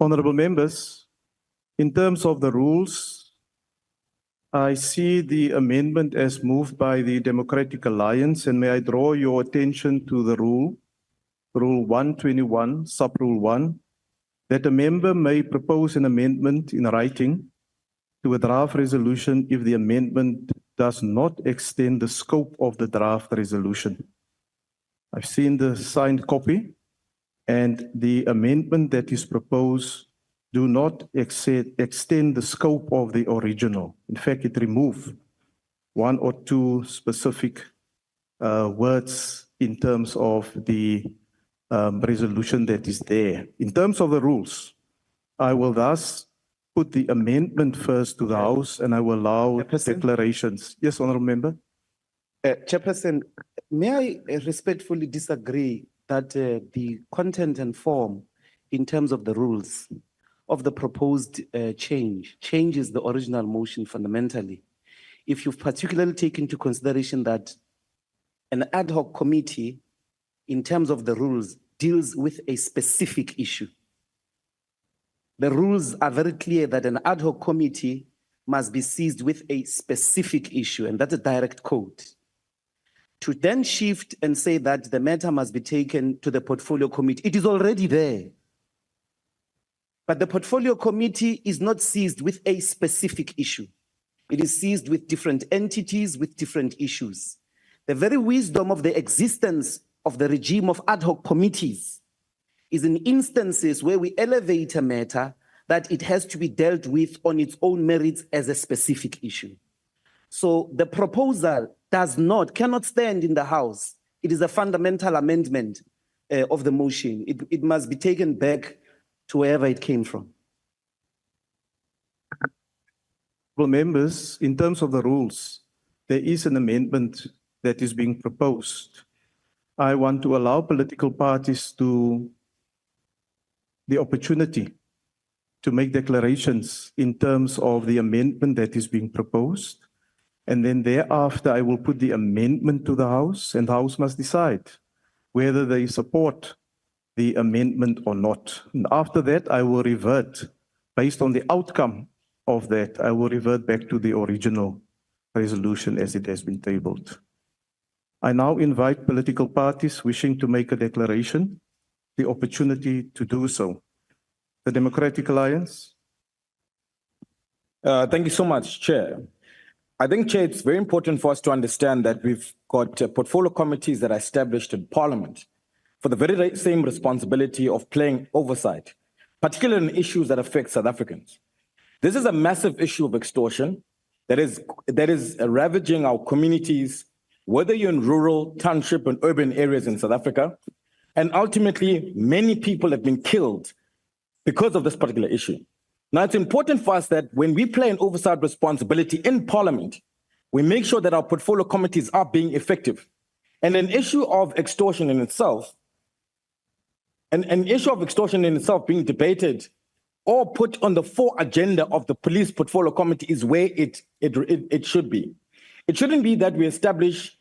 Honorable members, in terms of the rules, I see the amendment as moved by the Democratic Alliance, and may I draw your attention to the Rule 121, Sub-Rule 1, that a member may propose an amendment in writing to a draft resolution if the amendment does not extend the scope of the draft resolution. I've seen the signed copy, and the amendment that is proposed do not extend the scope of the original. In fact, it removes one or two specific words in terms of the resolution that is there. In terms of the rules, I will thus put the amendment first to the House, and I will allow declarations. Yes, Honourable Member. Chairperson, may I respectfully disagree that the content and form in terms of the rules of the proposed changes the original motion fundamentally. If you've particularly taken into consideration that an ad hoc committee in terms of the rules deals with a specific issue. The rules are very clear that an ad hoc committee must be seized with a specific issue, and that's a direct quote. To then shift and say that the matter must be taken to the portfolio committee, it is already there. But the portfolio committee is not seized with a specific issue. It is seized with different entities, with different issues. The very wisdom of the existence of the regime of ad hoc committees is in instances where we elevate a matter that it has to be dealt with on its own merits as a specific issue. So the proposal cannot stand in the House. It is a fundamental amendment of the motion. It must be taken back to wherever it came from. Well, members, in terms of the rules, there is an amendment that is being proposed. I want to allow political parties the opportunity to make declarations in terms of the amendment that is being proposed. And then thereafter, I will put the amendment to the House, and the House must decide whether they support the amendment or not. And after that, I will revert, based on the outcome of that, I will revert back to the original resolution as it has been tabled. I now invite political parties wishing to make a declaration the opportunity to do so. The Democratic Alliance. Thank you so much, Chair. I think, Chair, it's very important for us to understand that we've got portfolio committees that are established in Parliament for the very same responsibility of playing oversight, particularly in issues that affect South Africans. This is a massive issue of extortion that is ravaging our communities, whether you're in rural, township, and urban areas in South Africa. And ultimately, many people have been killed because of this particular issue. Now, it's important for us that when we play an oversight responsibility in Parliament, we make sure that our portfolio committees are being effective. And an issue of extortion in itself, being debated or put on the full agenda of the police portfolio committee is where it should be. It shouldn't be that we establish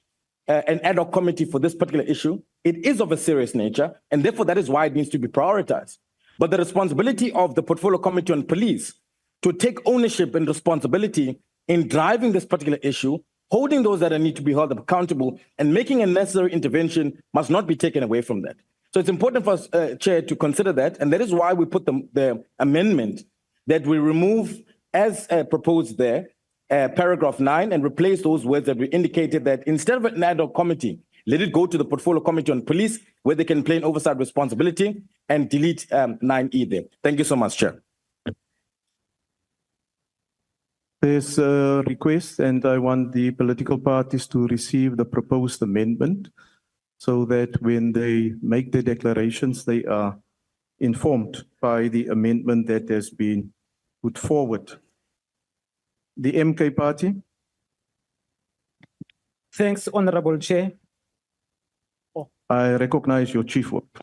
an ad hoc committee for this particular issue. It is of a serious nature, and therefore that is why it needs to be prioritized. But the responsibility of the portfolio committee on police to take ownership and responsibility in driving this particular issue, holding those that need to be held accountable, and making a necessary intervention must not be taken away from that. So it's important for us, Chair, to consider that, and that is why we put the amendment that we remove, as proposed there, paragraph 9, and replace those words that we indicated that instead of an ad hoc committee, let it go to the portfolio committee on police, where they can play an oversight responsibility, and delete 9E there. Thank you so much, Chair. There's a request, and I want the political parties to receive the proposed amendment so that when they make their declarations, they are informed by the amendment that has been put forward. The MK Party. Thanks, Honorable Chair. I recognize your chief whip.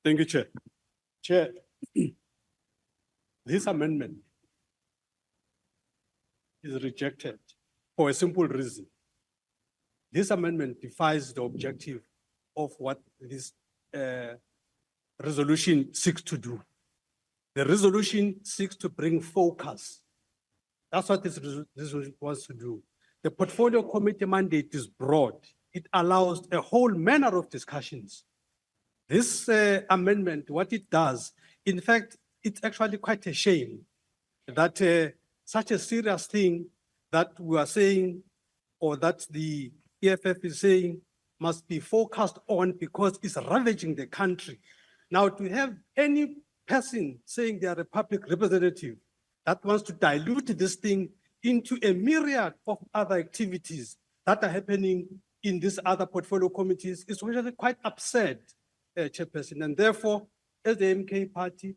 Thank you, Chair. Chair, this amendment is rejected for a simple reason. This amendment defies the objective of what this resolution seeks to do. The resolution seeks to bring focus. That's what this resolution wants to do. The portfolio committee mandate is broad. It allows a whole manner of discussions. This amendment, what it does, in fact, it's actually quite a shame that such a serious thing that we are saying, or that the EFF is saying, must be focused on because it's ravaging the country. Now, to have any person saying they are a public representative that wants to dilute this thing into a myriad of other activities that are happening in these other portfolio committees is really quite absurd, Chairperson. And therefore, as the MK party,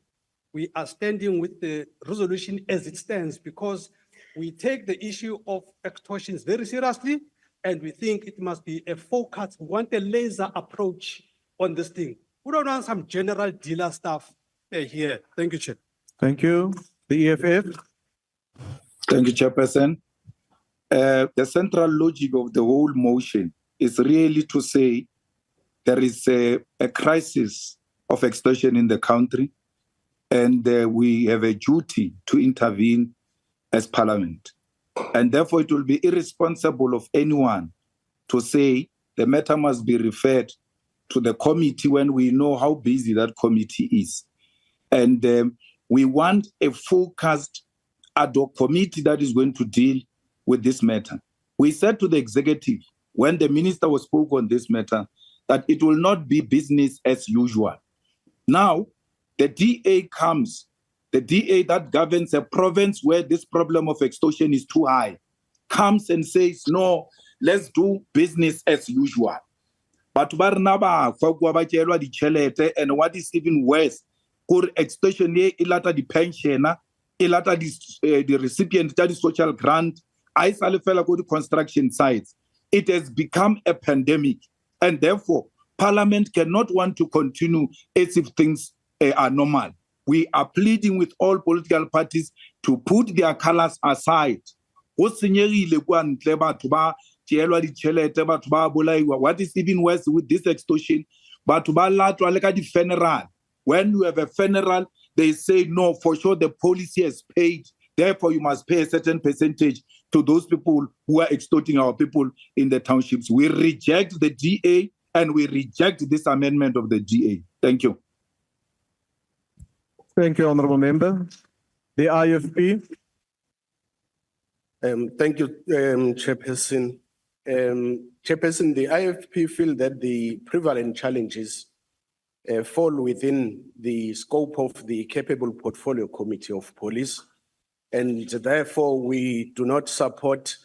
we are standing with the resolution as it stands because we take the issue of extortions very seriously, and we think it must be a focus. We want a laser approach on this thing. We don't want some general dealer stuff here. Thank you, Chair. Thank you. The EFF. Thank you, Chairperson. The central logic of the whole motion is really to say there is a crisis of extortion in the country, and we have a duty to intervene as Parliament. And therefore, it will be irresponsible of anyone to say the matter must be referred to the committee when we know how busy that committee is. And we want a focused ad hoc committee that is going to deal with this matter. We said to the executive, when the minister was spoke on this matter, that it will not be business as usual. Now, the DA comes, the DA that governs a province where this problem of extortion is too high, comes and says, no, let's do business as usual. But and what is even worse, extortion the pensioner, the recipient that is social grant, the construction sites. It has become a pandemic, and therefore Parliament cannot want to continue as if things are normal. We are pleading with all political parties to put their colors aside. What is even worse with this extortion? But when you have a funeral, they say, no, for sure the policy has paid. Therefore, you must pay a certain percentage to those people who are extorting our people in the townships. We reject the DA and we reject this amendment of the DA. Thank you. Thank you, Honorable Member. The IFP. Thank you, Chairperson. Chairperson, the IFP feel that the prevalent challenges fall within the scope of the capable portfolio committee of police, and therefore we do not support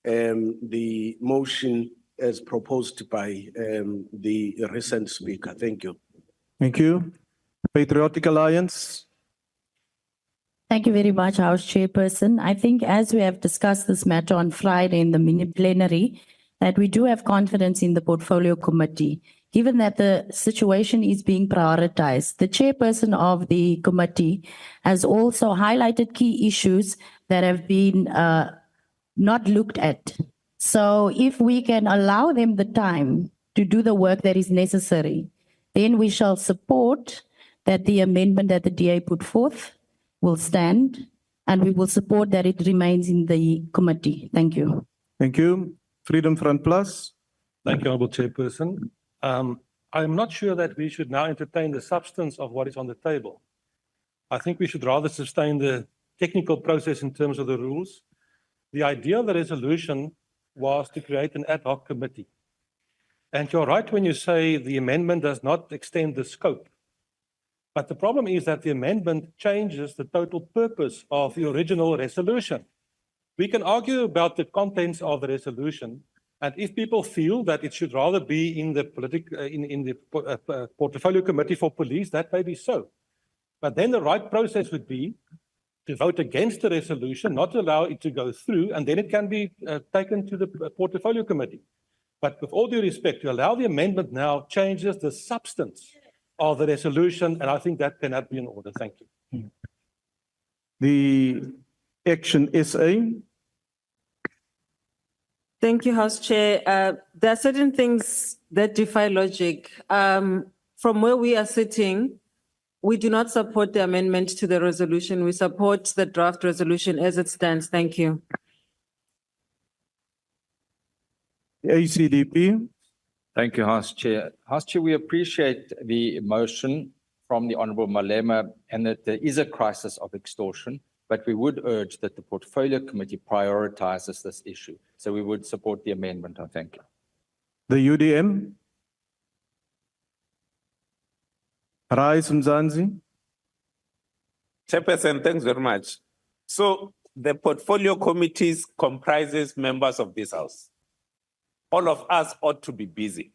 the motion as proposed by the recent speaker. Thank you. Thank you. Patriotic Alliance. Thank you very much, House Chairperson. I think as we have discussed this matter on Friday in the mini plenary, that we do have confidence in the portfolio committee. Given that the situation is being prioritized, the chairperson of the committee has also highlighted key issues that have been not looked at. So if we can allow them the time to do the work that is necessary, then we shall support that the amendment that the DA put forth will stand, and we will support that it remains in the committee. Thank you. Thank you. Freedom Front Plus. Thank you, Honourable Chairperson. I'm not sure that we should now entertain the substance of what is on the table. I think we should rather sustain the technical process in terms of the rules. The idea of the resolution was to create an ad hoc committee. And you're right when you say the amendment does not extend the scope. But the problem is that the amendment changes the total purpose of the original resolution. We can argue about the contents of the resolution, and if people feel that it should rather be in the portfolio committee for police, that may be so. But then the right process would be to vote against the resolution, not allow it to go through, and then it can be taken to the portfolio committee. But with all due respect, to allow the amendment now changes the substance of the resolution, and I think that cannot be in order. Thank you. The Action SA. Thank you, House Chair. There are certain things that defy logic. From where we are sitting, We do not support the amendment to the resolution. We support the draft resolution as it stands. Thank you. ACDP. Thank you, House Chair. House Chair, we appreciate the motion from the Honourable Malema and that there is a crisis of extortion, but we would urge that the Portfolio Committee prioritizes this issue. So we would support the amendment. I thank you. The UDM. Rise Mzansi. Chairperson, thanks very much. So the Portfolio Committees comprises members of this House. All of us ought to be busy.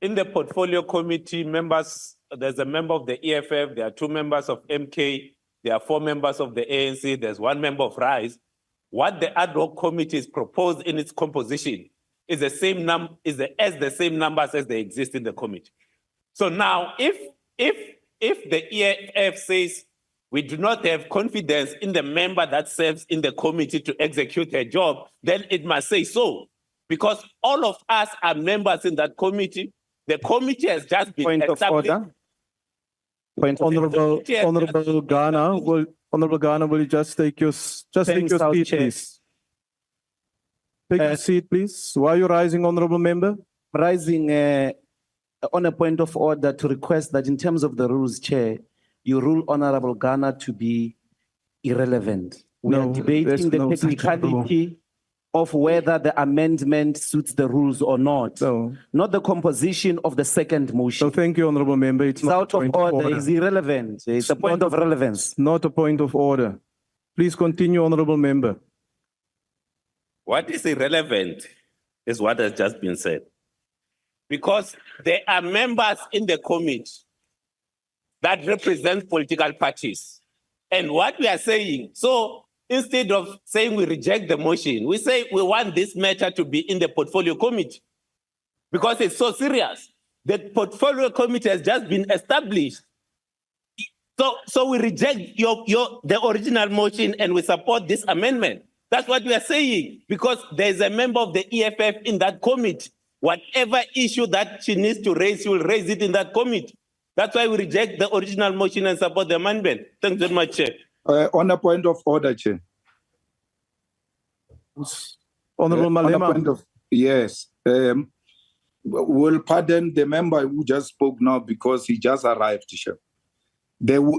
In the Portfolio Committee, members, there's a member of the EFF, there are 2 members of MK, there are 4 members of the ANC, there's 1 member of RISE. What the ad hoc committee is proposed in its composition is the same the same numbers as they exist in the committee. So now, if the EFF says we do not have confidence in the member that serves in the committee to execute her job, then it must say so. Because all of us are members in that committee. The committee has just been Point of order. Honorable Ghana, will you just take your seat, please? Take your seat, please. Why are you rising, honorable member? Rising on a point of order to request that in terms of the rules, Chair, you rule Honorable Ghana to be irrelevant. We are debating the technicality of whether the amendment suits the rules or not, not the composition of the second motion. So thank you, honorable member. It's out of order. It's irrelevant. It's a point of relevance. Not a point of order. Please continue, honorable member. What is irrelevant is what has just been said. Because there are members in the committee that represent political parties. And what we are saying, so instead of saying we reject the motion, we say we want this matter to be in the Portfolio Committee because it's so serious. The Portfolio Committee has just been established. So we reject the original motion and we support this amendment. That's what we are saying, because there's a member of the EFF in that committee. Whatever issue that she needs to raise, she will raise it in that committee. That's why we reject the original motion and support the amendment. Thanks very much, Chair. On a point of order, Chair. Honorable Malema. Yes. Will pardon the member who just spoke now because he just arrived, Chair.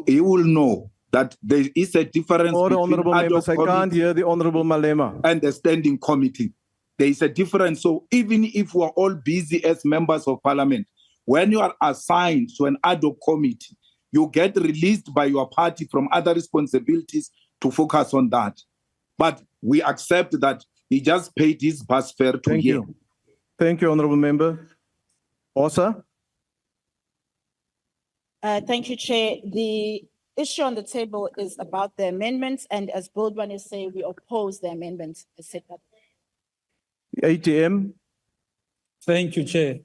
He will know that there is a difference between honorable members. I can't hear the honorable Malema. And the standing committee. There is a difference. So even if we are all busy as members of parliament, when you are assigned to an ad hoc committee, you get released by your party from other responsibilities to focus on that. But we accept that he just paid his bus fare to Thank you. Thank you, honorable member. Osa? Thank you, Chair. The issue on the table is about the amendments, and as Bildwan is saying, we oppose the amendments. ATM? Thank you, Chair.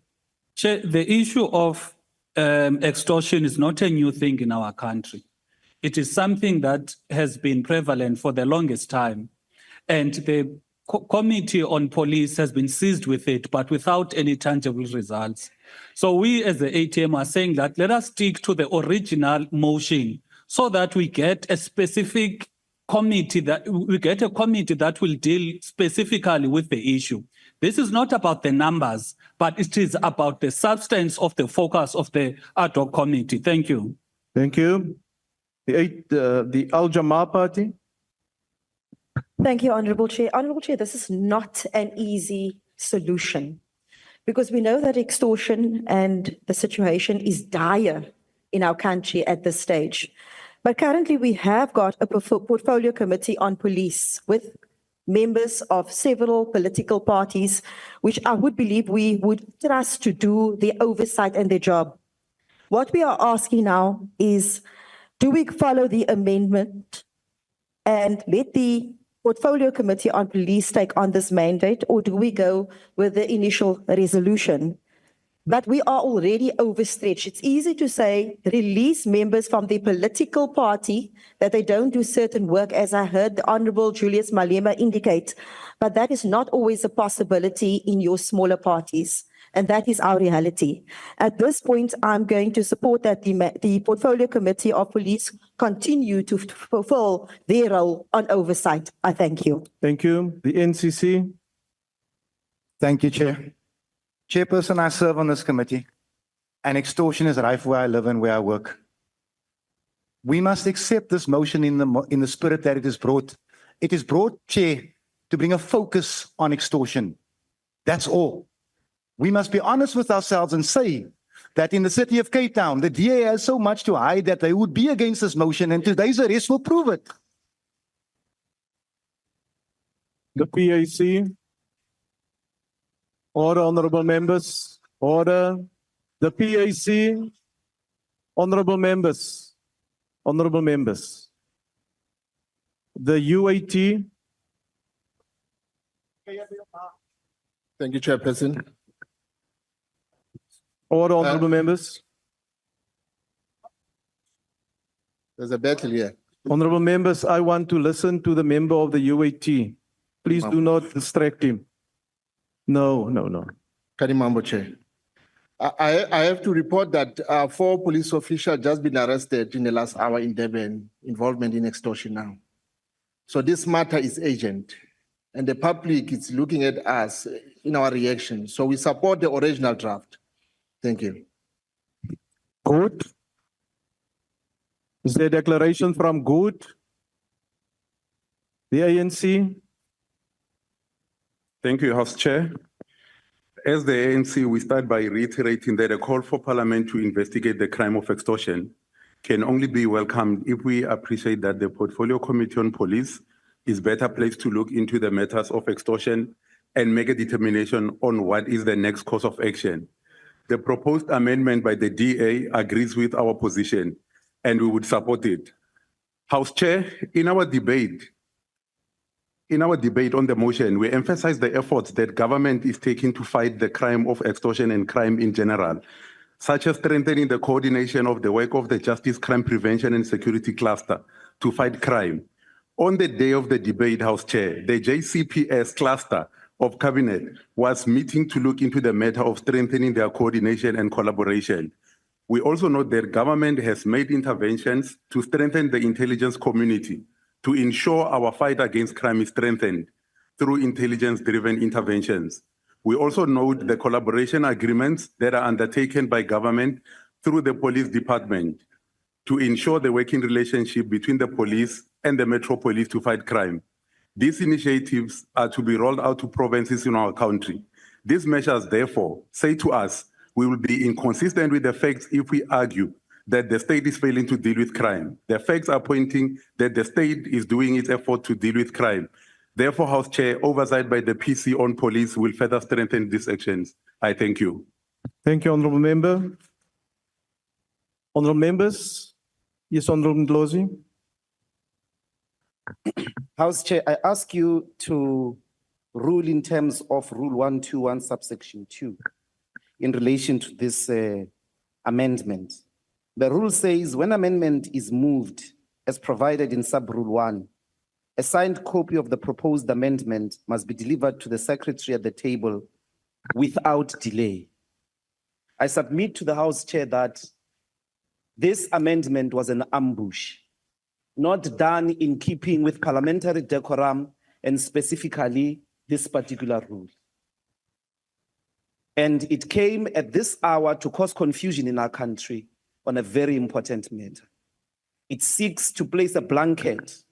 Chair, the issue of extortion is not a new thing in our country. It is something that has been prevalent for the longest time. And the Committee on Police has been seized with it, but without any tangible results. So we as the ATM are saying that let us stick to the original motion so that we get a specific committee that will deal specifically with the issue. This is not about the numbers, but it is about the substance of the focus of the ad hoc committee. Thank you. Thank you. The Al Jamaa Party. Thank you, Honorable Chair. Honorable Chair, this is not an easy solution because we know that extortion and the situation is dire in our country at this stage. But currently we have got a portfolio committee on police with members of several political parties, which I would believe we would trust to do the oversight and their job. What we are asking now is, do we follow the amendment and let the Portfolio Committee on Police take on this mandate, or do we go with the initial resolution? But we are already overstretched. It's easy to say, release members from the political party that they don't do certain work, as I heard the Honorable Julius Malema indicate. But that is not always a possibility in your smaller parties. And that is our reality. At this point, I'm going to support that the Portfolio Committee of Police continue to fulfill their role on oversight. I thank you. Thank you. The NCC. Thank you, Chair. Chairperson, I serve on this committee, and extortion is rife where I live and where I work. We must accept this motion in the spirit that it is brought. It is brought, Chair, to bring a focus on extortion. That's all. We must be honest with ourselves and say that in the city of Cape Town, the DA has so much to hide that they would be against this motion, and today's arrest will prove it. The PAC. Order, honorable members. Order. The PAC. Honorable members. Honorable members. The UAT. Thank you, Chairperson. Order, honorable members. There's a battle here. Honorable members, I want to listen to the member of the UAT. Please do not distract him. No. Kadimambo, Chair. I have to report that 4 police officials just been arrested in the last hour in Durban, involvement in extortion now. So this matter is urgent, and the public is looking at us in our reaction. So we support the original draft. Thank you. Good. Is there a declaration from Good? The ANC? Thank you, House Chair. As the ANC, we start by reiterating that a call for Parliament to investigate the crime of extortion can only be welcomed if we appreciate that the Portfolio Committee on Police is better placed to look into the matters of extortion and make a determination on what is the next course of action. The proposed amendment by the DA agrees with our position, and we would support it. House Chair, in our debate on the motion, we emphasize the efforts that government is taking to fight the crime of extortion and crime in general, such as strengthening the coordination of the work of the Justice, Crime Prevention and Security Cluster to fight crime. On the day of the debate, House Chair, the JCPS cluster of Cabinet was meeting to look into the matter of strengthening their coordination and collaboration. We also note that government has made interventions to strengthen the intelligence community to ensure our fight against crime is strengthened through intelligence-driven interventions. We also note the collaboration agreements that are undertaken by government through the police department to ensure the working relationship between the police and the Metro Police to fight crime. These initiatives are to be rolled out to provinces in our country. These measures, therefore, say to us, we will be inconsistent with the facts if we argue that the state is failing to deal with crime. The facts are pointing that the state is doing its effort to deal with crime. Therefore, House Chair, oversight by the PC on police will further strengthen these actions. I thank you. Thank you, Honorable Member. Honorable Members. Yes, Honorable Ndlozi. House Chair, I ask you to rule in terms of Rule 121, subsection 2, in relation to this amendment. The rule says when amendment is moved as provided in sub-rule 1, a signed copy of the proposed amendment must be delivered to the secretary at the table without delay. I submit to the House Chair that this amendment was an ambush, not done in keeping with parliamentary decorum and specifically this particular rule. And it came at this hour to cause confusion in our country on a very important matter. It seeks to place a blanket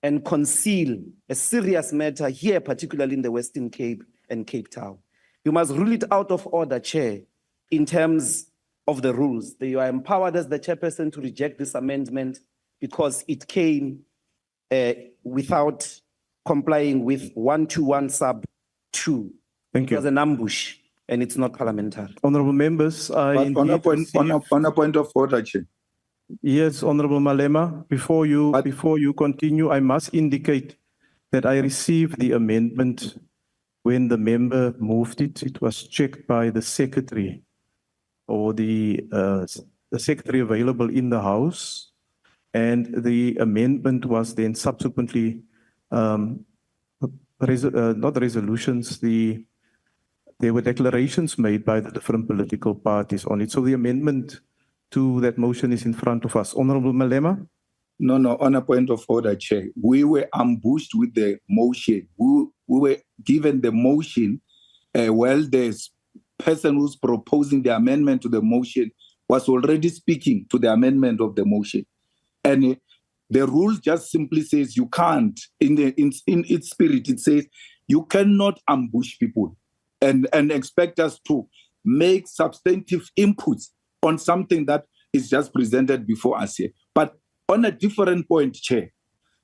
and conceal a serious matter here, particularly in the Western Cape and Cape Town. You must rule it out of order, Chair, in terms of the rules. You are empowered as the chairperson to reject this amendment because it came without complying with 121 sub 2. Thank you. It was an ambush and it's not parliamentary. Honorable members, On a point of order, Chair. Yes, Honorable Malema, before you continue, I must indicate that I received the amendment when the member moved it. It was checked by the secretary or the secretary available in the House, and the amendment was then subsequently, not resolutions, the there were declarations made by the different political parties on it. So the amendment to that motion is in front of us. Honorable Malema? No, on a point of order, Chair. We were ambushed with the motion. We were given the motion while the person who's proposing the amendment to the motion was already speaking to the amendment of the motion. And the rule just simply says you can't, in its spirit, it says you cannot ambush people and expect us to make substantive inputs on something that is just presented before us here. But on a different point, Chair,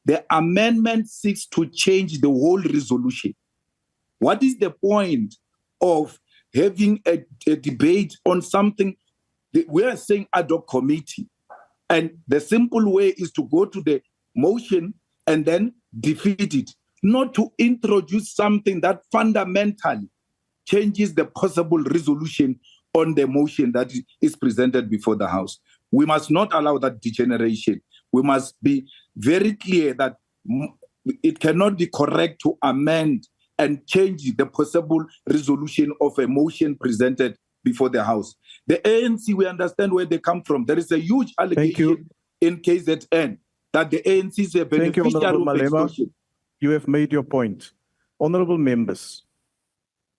the amendment seeks to change the whole resolution. What is the point of having a debate on something that we are saying ad hoc committee? And the simple way is to go to the motion and then defeat it, not to introduce something that fundamentally changes the possible resolution on the motion that is presented before the House. We must not allow that degeneration. We must be very clear that it cannot be correct to amend and change the possible resolution of a motion presented before the House. The ANC, we understand where they come from. There is a huge allegation in KZN that the ANC is a beneficiary of extortion. You have made your point. Honorable members,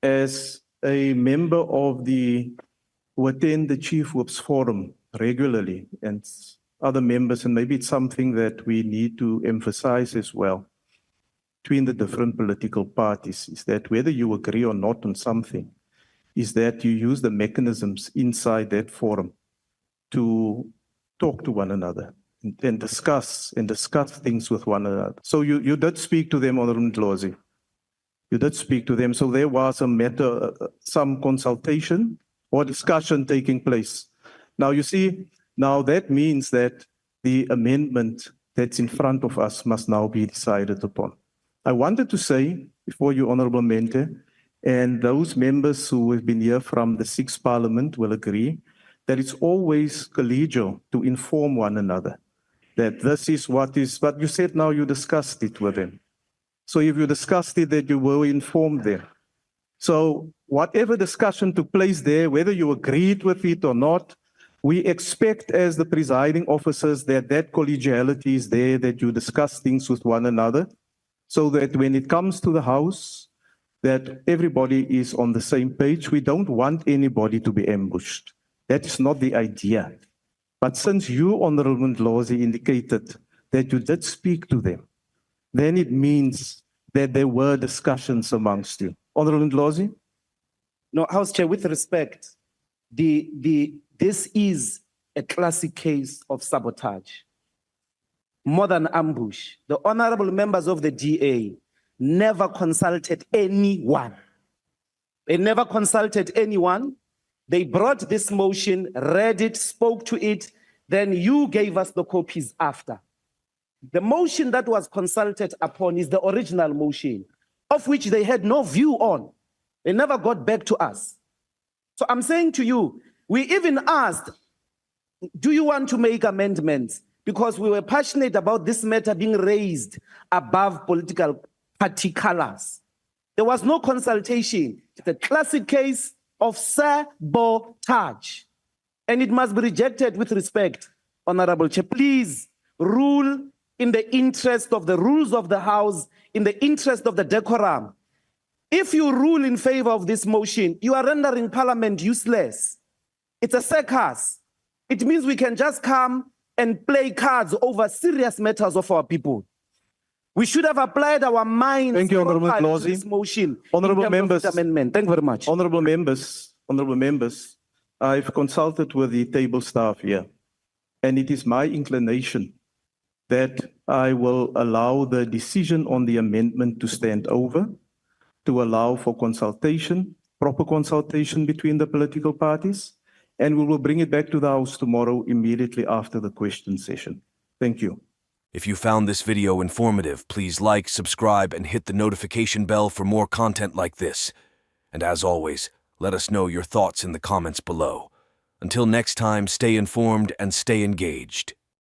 as a member of who attend the Chief Whip's Forum regularly, and other members, and maybe it's something that we need to emphasize as well between the different political parties, is that whether you agree or not on something, is that you use the mechanisms inside that forum to talk to one another and discuss things with one another. So you did speak to them, Honorable Ndlozi. You did speak to them. So there was a matter, some consultation or discussion taking place. Now you see, now that means that the amendment that's in front of us must now be decided upon. I wanted to say, before you, Honorable Mente, and those members who have been here from the 6th Parliament will agree, that it's always collegial to inform one another that this is what is, but you said now you discussed it with them. So if you discussed it, that you will inform them. So whatever discussion took place there, whether you agreed with it or not, we expect as the presiding officers that collegiality is there, that you discuss things with one another, so that when it comes to the House, that everybody is on the same page. We don't want anybody to be ambushed. That is not the idea. But since you, Honorable Ndlozi, indicated that you did speak to them, then it means that there were discussions amongst you. Honorable Ndlozi? No, House Chair, with respect, this is a classic case of sabotage, more than ambush. The honorable members of the DA never consulted anyone. They never consulted anyone. They brought this motion, read it, spoke to it, then you gave us the copies after. The motion that was consulted upon is the original motion, of which they had no view on. They never got back to us. So I'm saying to you, we even asked, do you want to make amendments? Because we were passionate about this matter being raised above political party colors. There was no consultation. It's a classic case of sabotage. And it must be rejected with respect, Honorable Chair. Please rule in the interest of the rules of the House, in the interest of the decorum. If you rule in favor of this motion, you are rendering Parliament useless. It's a circus. It means we can just come and play cards over serious matters of our people. We should have applied our minds. Thank you, Honorable to this motion. Honorable members, amendment. Thank you very much. Honorable members, I've consulted with the table staff here, and it is my inclination that I will allow the decision on the amendment to stand over, to allow for consultation, proper consultation between the political parties, and we will bring it back to the House tomorrow immediately after the question session. Thank you. If you found this video informative, please like, subscribe, and hit the notification bell for more content like this. And as always, let us know your thoughts in the comments below. Until next time, stay informed and stay engaged.